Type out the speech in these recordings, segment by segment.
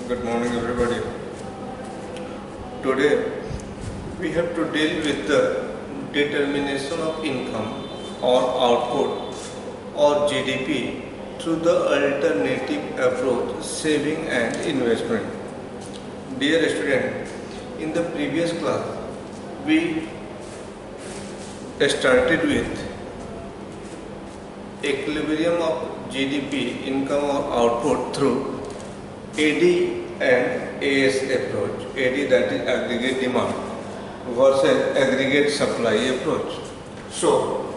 Good morning, everybody. Today we have to deal with the determination of income or output or GDP through the alternative approach, saving and investment. Dear student, in the previous class we started with equilibrium of GDP, income or output through AD and AS approach. AD, that is aggregate demand, versus aggregate supply approach. So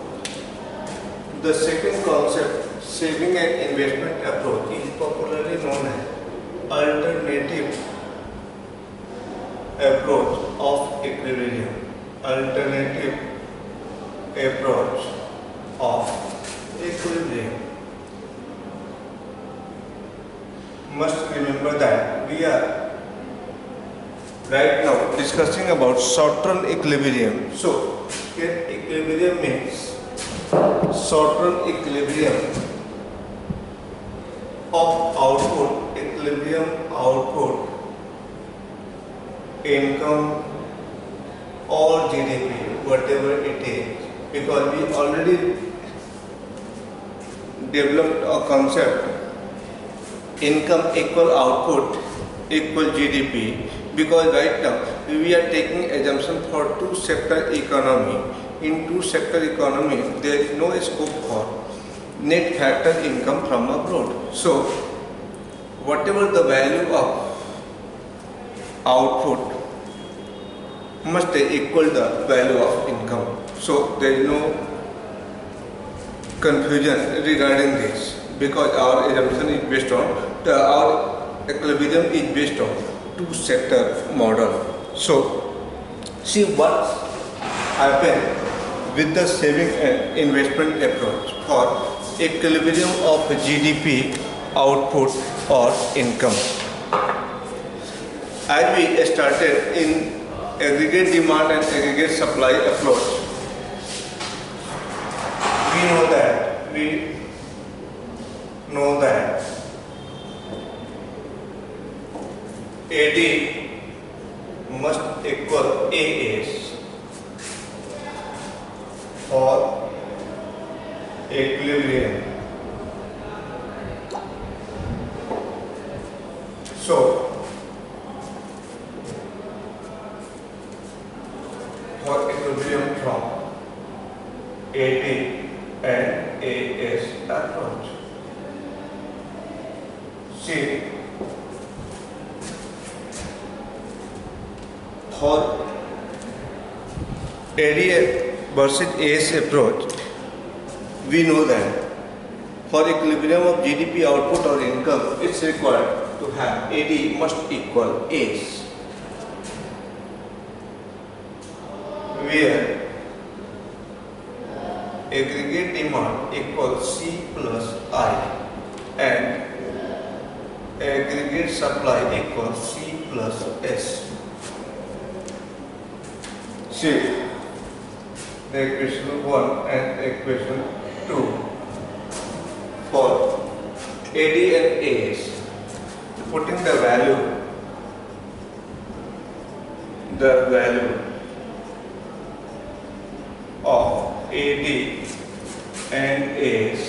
the second concept, saving and investment approach, is popularly known as alternative approach of equilibrium. Alternative approach of equilibrium. Must remember that we are right now discussing about short-term equilibrium. So here equilibrium means short-term equilibrium of output, equilibrium output, income or GDP, whatever it is, because we already developed a concept, income equal output equal GDP, because right now we are taking assumption for two-sector economy. In two-sector economy there is no scope for net factor income from abroad. So whatever the value of output must equal the value of income. So there is no confusion regarding this, because our assumption is based on our equilibrium is based on two-sector model. So see what happened with the saving and investment approach for equilibrium of GDP, output or income. As we started in aggregate demand and aggregate supply approach, we know that AD must equal AS for equilibrium. So for equilibrium from AD and AS approach, see, for AD versus AS approach, we know that for equilibrium of GDP, output or income, it's required to have AD must equal AS, where aggregate demand equals C plus I and aggregate supply equals C plus S. See the equation 1 and equation 2 for AD and AS, putting the value of AD and AS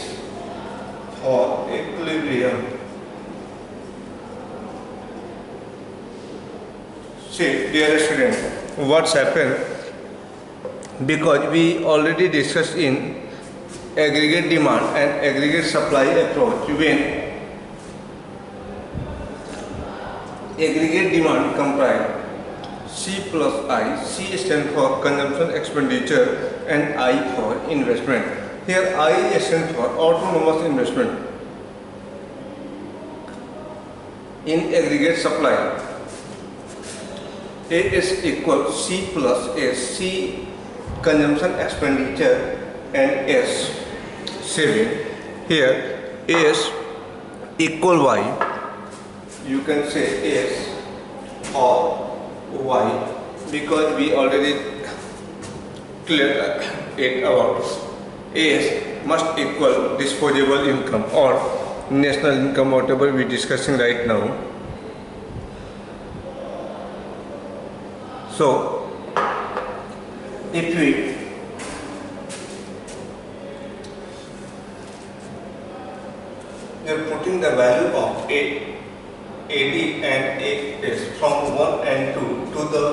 for equilibrium. See, dear student, what's happened? Because we already discussed in aggregate demand and aggregate supply approach, when aggregate demand comprise C plus I. C stands for consumption expenditure and I for investment. Here I stands for autonomous investment. In aggregate supply, A is equal C plus S. C consumption expenditure and S saving. Here S equal Y. You can say S or Y, because we already cleared it about AS must equal disposable income or national income, whatever we are discussing right now. So if we are putting the value of AD and AS from 1 and 2 to the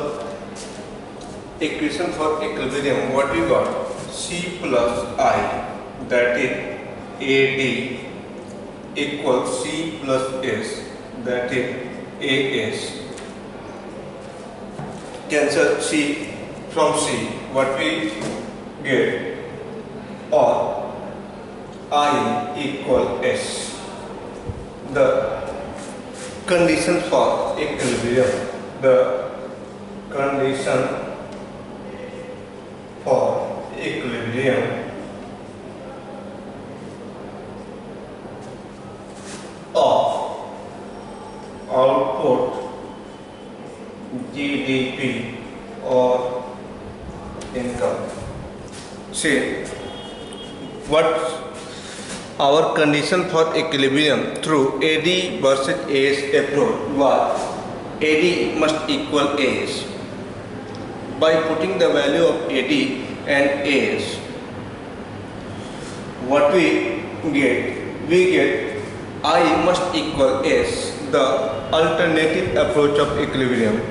equation for equilibrium, what we got? C plus I, that is AD, equals C plus S, that is AS. Cancel C from C, what we get? Or I equal S. The condition for equilibrium, the condition for equilibrium of output GDP or income. See, what our condition for equilibrium through AD versus AS approach was AD must equal AS. By putting the value of AD and AS, what we get? We get I must equal S, the alternative approach of equilibrium.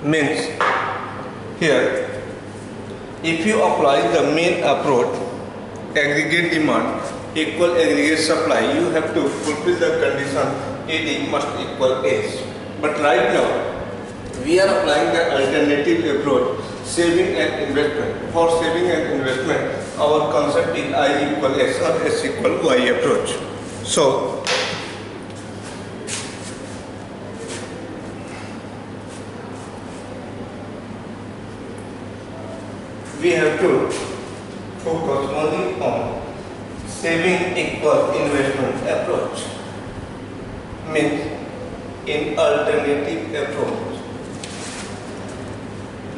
Means here, if you apply the main approach, aggregate demand equal aggregate supply, you have to fulfill the condition AD must equal S. But right now, we are applying the alternative approach, saving and investment. For saving and investment, our concept is I equal S or S equal Y approach. So, we have to focus only on saving equal investment approach. Means in alternative approach,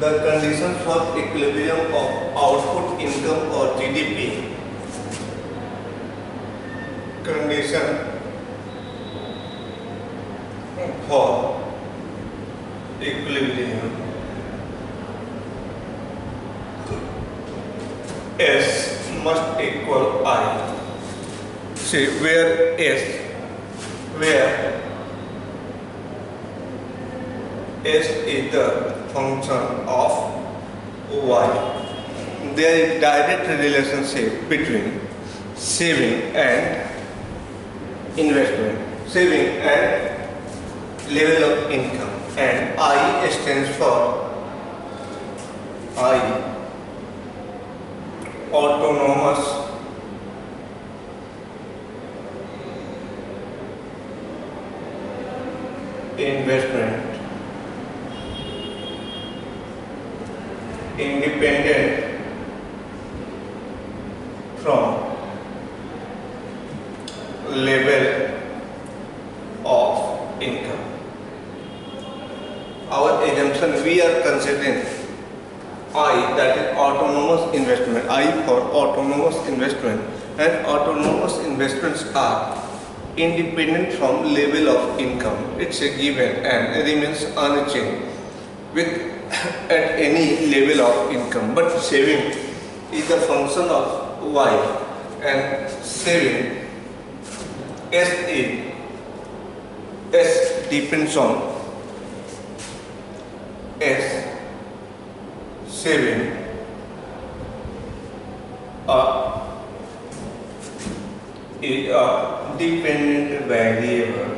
the condition for equilibrium of output income or GDP, condition for equilibrium S must equal I. See where S is the function of Y. There is direct relationship between saving and investment, saving and level of income, and I stands for I, autonomous investment, independent from level of income. Our assumption, we are considering I, that is autonomous investment, I for autonomous investment, and autonomous investments are independent from level of income. It's a given and remains unchanged with at any level of income, but saving is a function of Y, and saving S depends on S. Saving is a dependent variable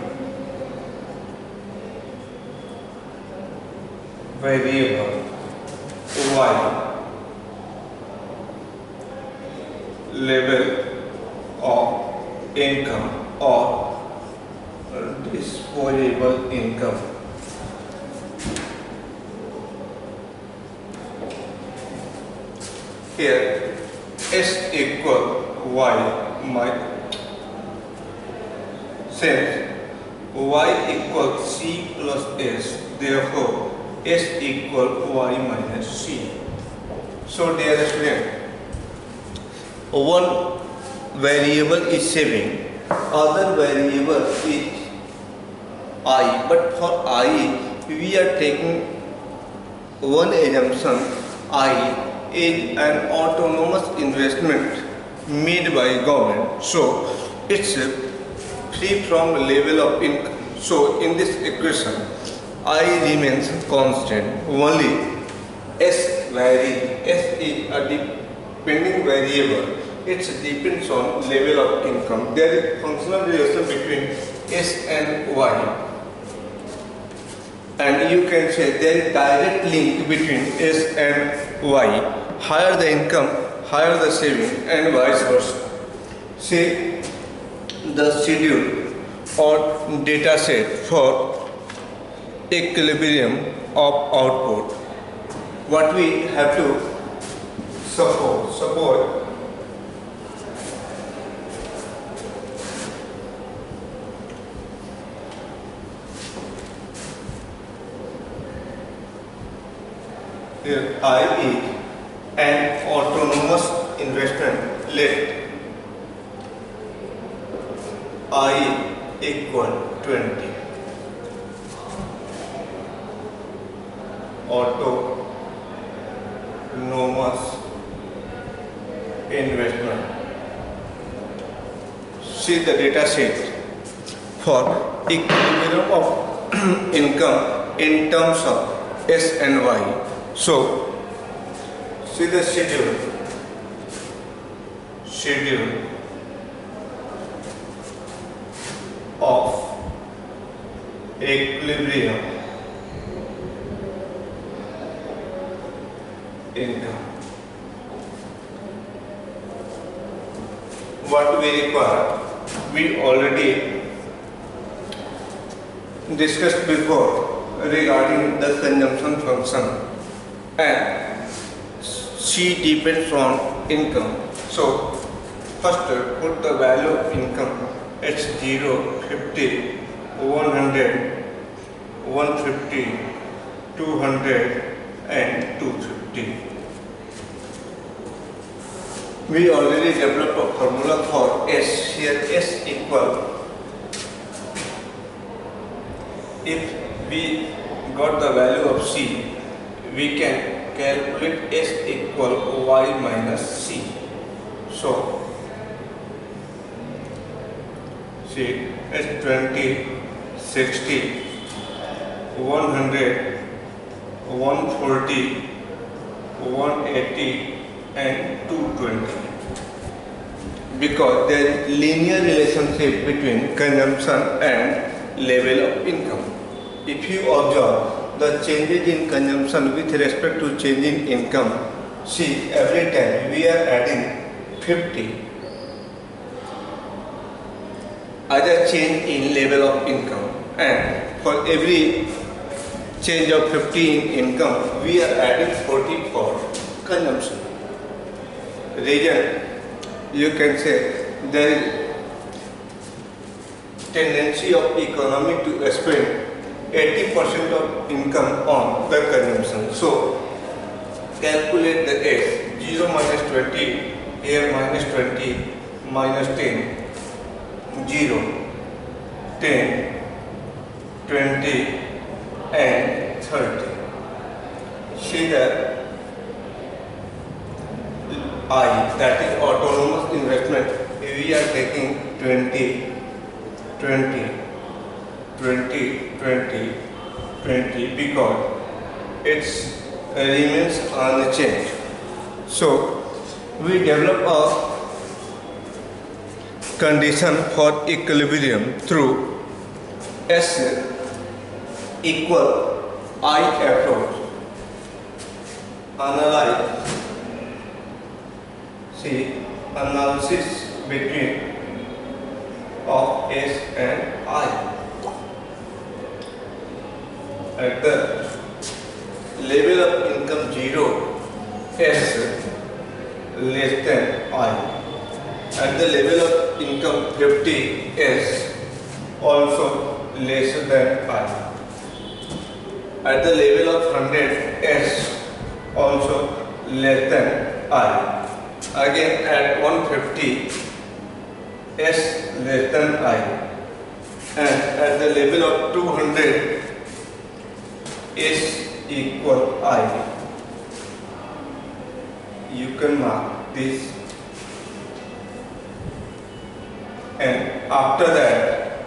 Y, level of income or disposable income. Here S equal Y, since Y equals C plus S, therefore S equal Y minus C. So dear student, one variable is saving, other variable is I, but for I we are taking one assumption. I is an autonomous investment made by government, so it's free from level of income. So in this equation, I remains constant. Only S vary. S is a depending variable. It depends on level of income. There is functional relation between S and Y. And you can say there is direct link between S and Y. Higher the income, higher the saving, and vice versa. See the schedule or data set for equilibrium of output. What we have to suppose here I is an autonomous investment. Let I equal 20. Autonomous investment. See the data sheet for equilibrium of income in terms of S and Y. So, see the schedule of equilibrium income. What we require, we already discussed before regarding the consumption function, and C depends on income. So first put the value of income. It's 0, 50, 100, 150, 200 and 250. We already developed a formula for S. Here S equal, if we got the value of C, we can calculate S equal Y minus C. So see, it's 20, 60, 100, 140, 180 and 220. Because there is linear relationship between consumption and level of income. If you observe the changes in consumption with respect to change in income, see every time we are adding 50 as a change in level of income, and for every change of 50 in income we are adding 40 for consumption. Reason, you can say there is tendency of economy to spend 80% of income on the consumption. So calculate the S. 0 minus 20, here minus 20, minus 10, 0, 10, 20 and 30. See that I, that is autonomous investment, we are taking 20, 20, 20, 20, 20 because it remains unchanged. So we develop a condition for equilibrium through S equal I approach. Analyze, see analysis between of S and I. At the level of income 0, S less than I. At the level of income 50, S also less than I. At the level of 100, S also less than I. Again at 150, S less than I. and at the level of 200 S equal I. You can mark this, and after that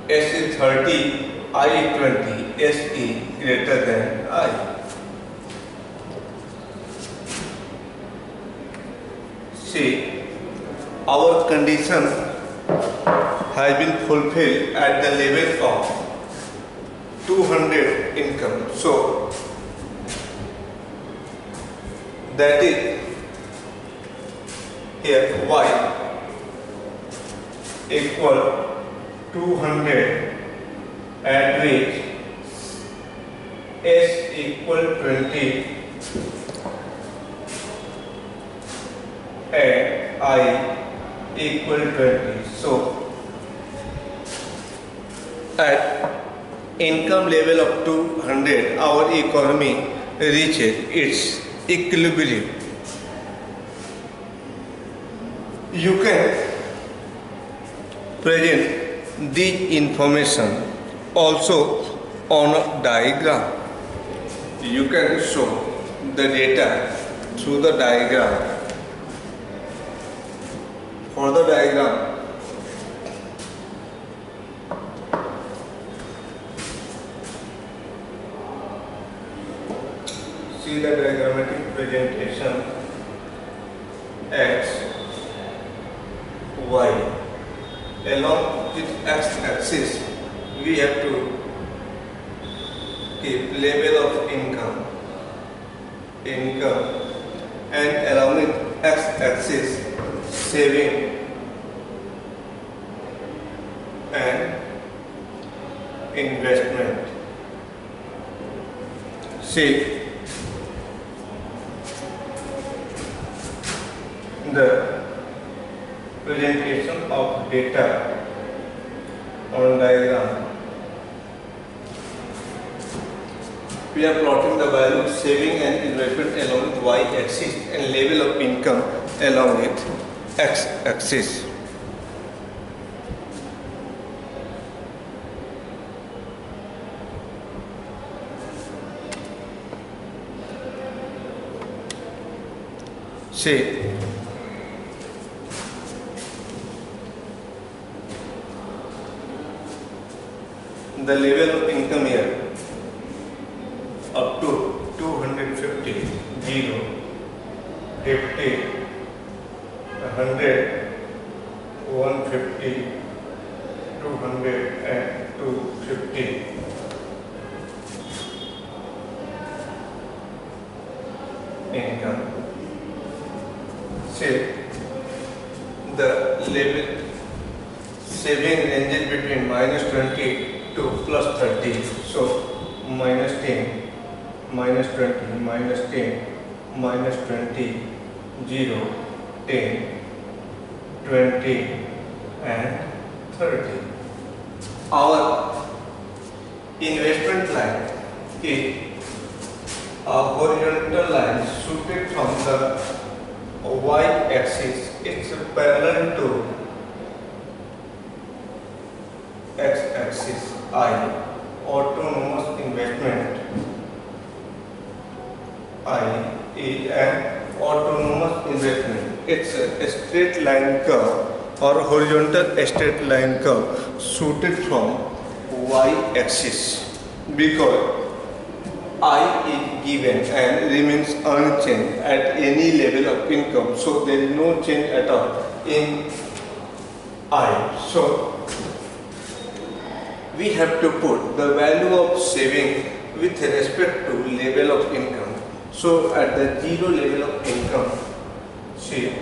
S is 30, I is 20, S is greater than I. See, our condition has been fulfilled at the level of 200 income. So, that is here Y equal 200 at which S equal 20 and I equal 20. So, at income level of 200, our economy reaches its equilibrium. You can present this information also on a diagram. You can show the data through the diagram. For the diagram, see the diagrammatic presentation. X, Y. Along with x-axis, we have to keep level of income, and along with x-axis, saving and investment. See, the presentation of data on diagram. We are plotting the value of saving and investment along with y-axis and level of income along with x-axis. See, the level of income here up to 250, 0, 50, 100, 150, 200 and 250. Income. See, the level saving ranges between -20 to +30. So, -10, -20, -10, -20, 0, 10, 20 and 30. Our investment line is a horizontal line shooted from the y-axis. It's parallel to x-axis. I, autonomous investment. I is an autonomous investment. It's a straight line curve or horizontal straight line curve shooted from y-axis because I is given and remains unchanged at any level of income. So there is no change at all in I. So we have to put the value of saving with respect to level of income. So at the 0 level of income, see,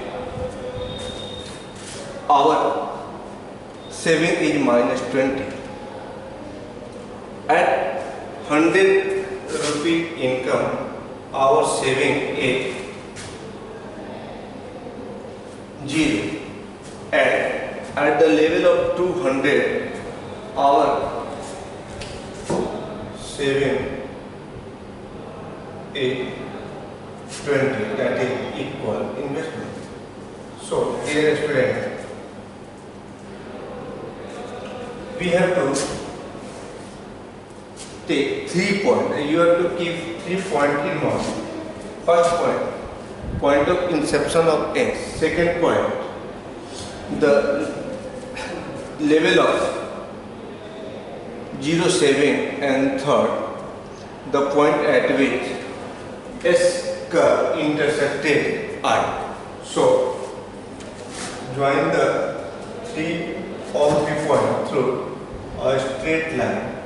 our saving is -20. At 100 rupee income, our saving is 0. And at the level of 200, our saving is 20, that is equal investment. So, dear student, we have to take 3 points. You have to keep 3 points in mind. First point of inception of x. Second point, the level of 0 saving, and third, the point at which S curve intersected I. So join all three points through a straight line,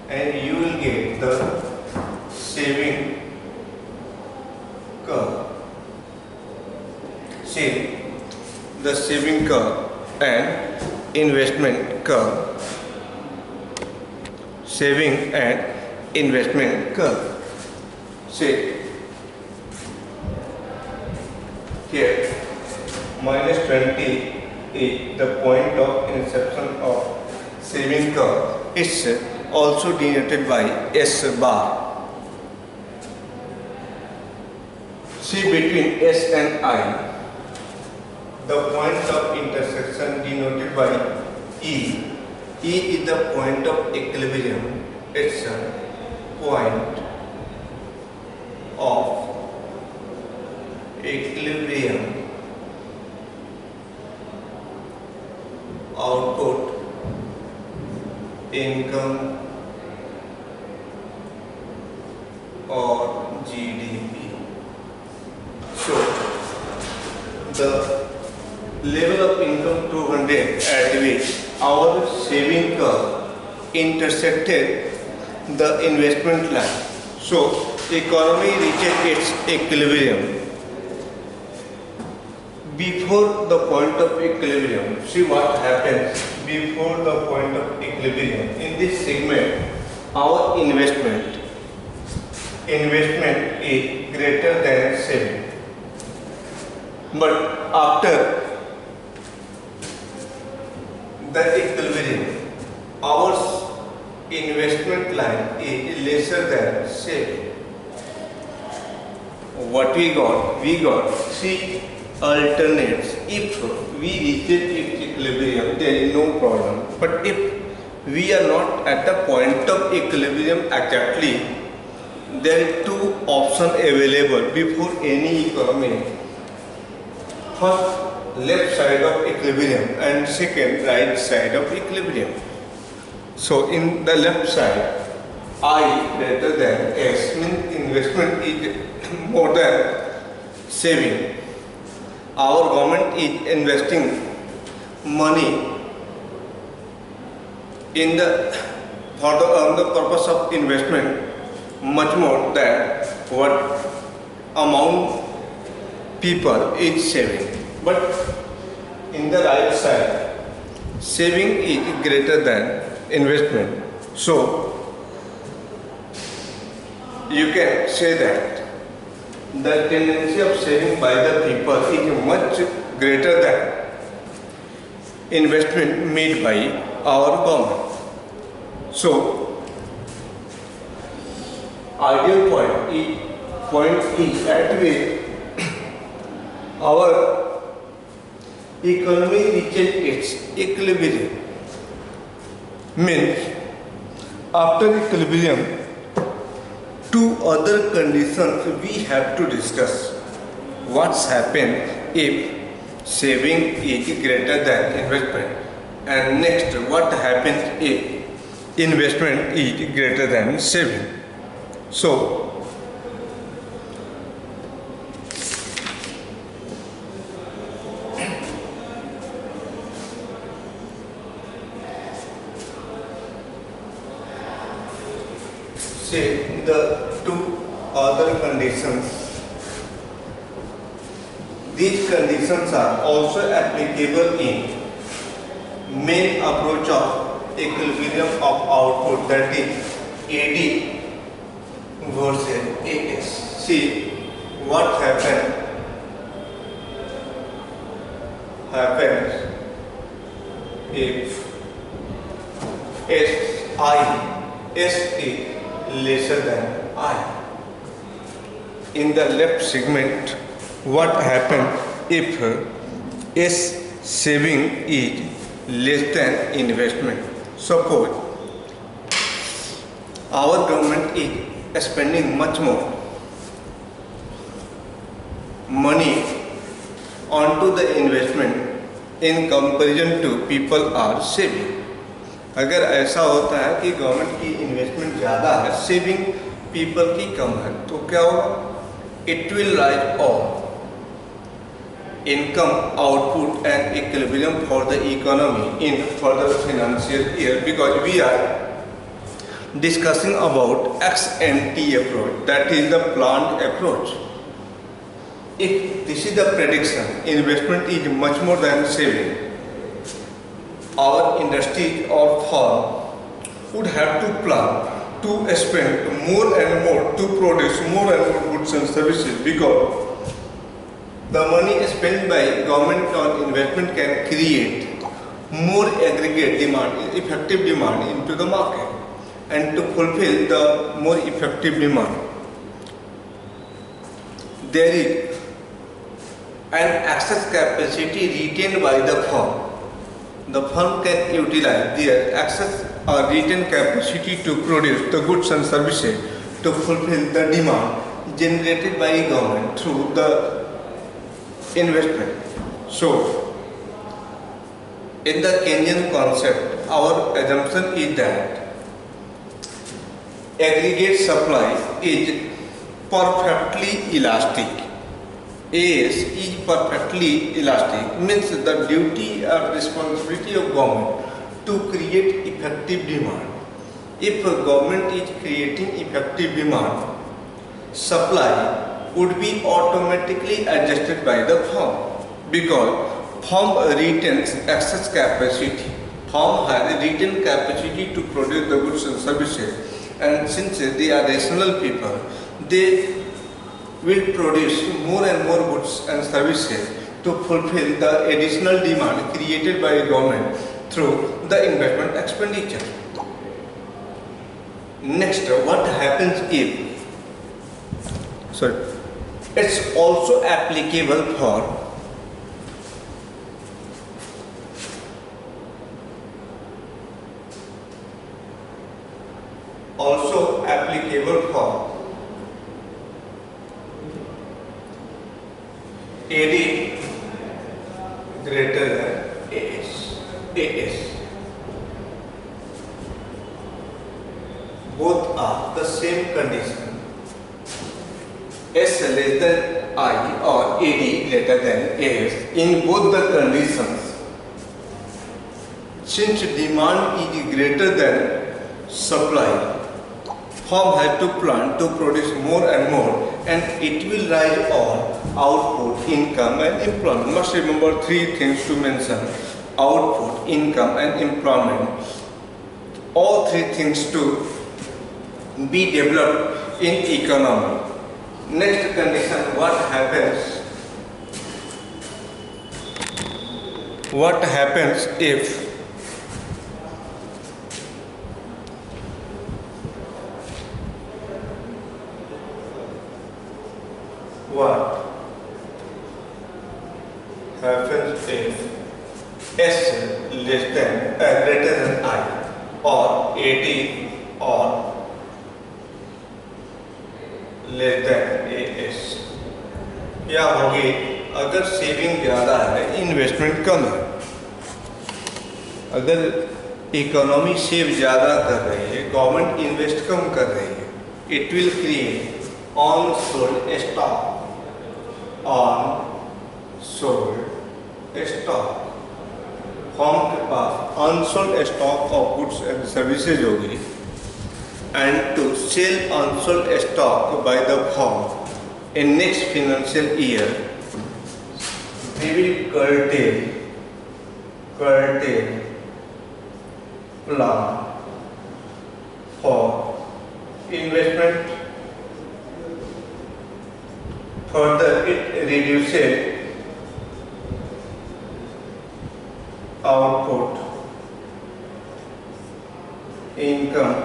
and you will get the saving curve. See the saving curve and investment curve. Saving and investment curve. See here, -20 is the point of inception of saving curve. It's also denoted by S bar. See, between S and I, the point of intersection denoted by E. E is the point of equilibrium. It's a point of equilibrium. Output, income, or GDP. So the level of income 200 at which our saving curve intersected the investment line. So economy reaches its equilibrium. Before the point of equilibrium, see what happens before the point of equilibrium. In this segment, our investment is greater than saving. But after the equilibrium, our investment line is lesser than saving. What we got C alternates. If we reach its equilibrium, there is no problem. But if we are not at the point of equilibrium exactly, there are two options available before any economy. First, left side of equilibrium, and second, right side of equilibrium. So in the left side, I greater than S means investment is more than saving. Our government is investing money on the purpose of investment much more than what amount people is saving. But in the right side, saving is greater than investment. So you can say that the tendency of saving by the people is much greater than investment made by our government. So ideal point is at which our economy reaches its equilibrium. Means after equilibrium, two other conditions we have to discuss. What's happened if saving is greater than investment, and next what happens if investment is greater than saving. So say the two other conditions. These conditions are also applicable in main approach of equilibrium of output, that is AD versus AS. See what happens if S is lesser than I. In the left segment, what happens if S saving is less than investment. Suppose our government is spending much more money onto the investment in comparison to people are saving. अगर ऐसा होता है कि government की investment ज़्यादा है, saving people की कम है, तो क्या होगा? It will rise all income output and equilibrium for the economy in further financial year, because we are discussing about ex-ante approach, that is the planned approach. If this is the prediction, investment is much more than saving, our industries or firm would have to plan to spend more and more to produce more and more goods and services, because the money spent by government on investment can create more aggregate demand, effective demand into the market, and to fulfill the more effective demand, there is an excess capacity retained by the firm. The firm can utilize their excess or retained capacity to produce the goods and services to fulfill the demand generated by government through the investment. So, in the Keynesian concept, our assumption is that aggregate supply is perfectly elastic. AS is perfectly elastic, means the duty or responsibility of government to create effective demand. If government is creating effective demand, supply would be automatically adjusted by the firm, because firm retains excess capacity. Firm has retained capacity to produce the goods and services, and since they are rational people, they will produce more and more goods and services to fulfill the additional demand created by government through the investment expenditure. Next, what happens if, it's also applicable for AD greater than AS. Both are the same condition. S less than I or AD greater than AS. In both the conditions, since demand is greater than supply, firm has to plan to produce more and more, and it will rise on output, income and employment. Must remember three things to mention: output, income and employment. All three things to be developed in economy. Next condition, what happens? What happens if S less than greater than I or AD or less than AS? क्या होगी अगर saving ज़्यादा है, investment कम है? अगर economy save ज़्यादा कर रही है, गवर्नमेंट इन्वेस्ट कम कर रही है, it will create unsold stock, unsold stock. Firm के पास unsold stock of goods and services होगी, and to sell unsold stock by the firm in next financial year, they will curtail plan for investment. Further, it reduces output, income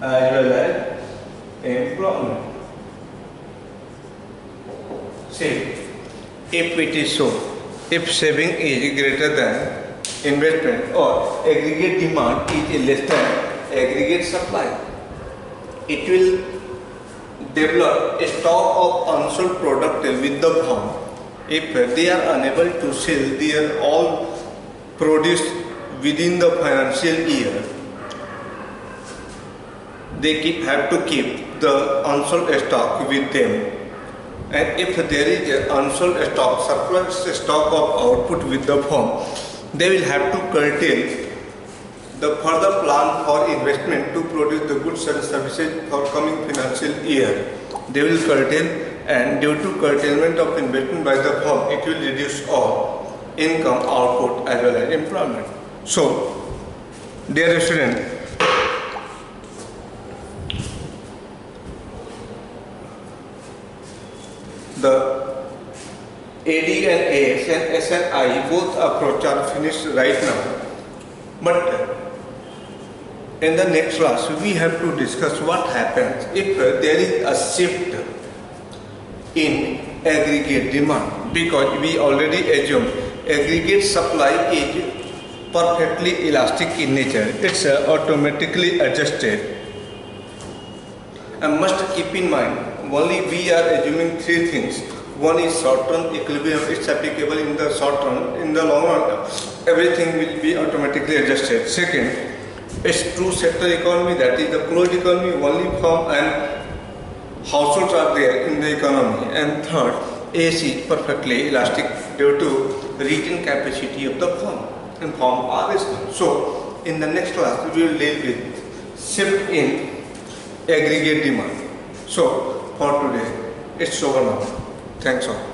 as well as employment. See, if it is so, if saving is greater than investment or aggregate demand is less than aggregate supply, it will develop a stock of unsold product with the firm. If they are unable to sell their all produce within the financial year, they have to keep the unsold stock with them. And if there is an unsold stock, surplus stock of output with the firm, they will have to curtail the further plan for investment to produce the goods and services for coming financial year. They will curtail, and due to curtailment of investment by the firm, it will reduce all income, output as well as employment. So, dear student, the AD and AS and SNI both approach are finished right now, but in the next class we have to discuss what happens if there is a shift in aggregate demand, because we already assume aggregate supply is perfectly elastic in nature, it's automatically adjusted. And must keep in mind, only we are assuming three things. One is short-term equilibrium, it's applicable in the short run. In the long run, everything will be automatically adjusted. Second, it's true sector economy, that is the closed economy, only firm and households are there in the economy. And third, AS is perfectly elastic due to return capacity of the firm, and firm are small. So, in the next class, we will deal with shift in aggregate demand. So, for today, it's over now. Thanks all.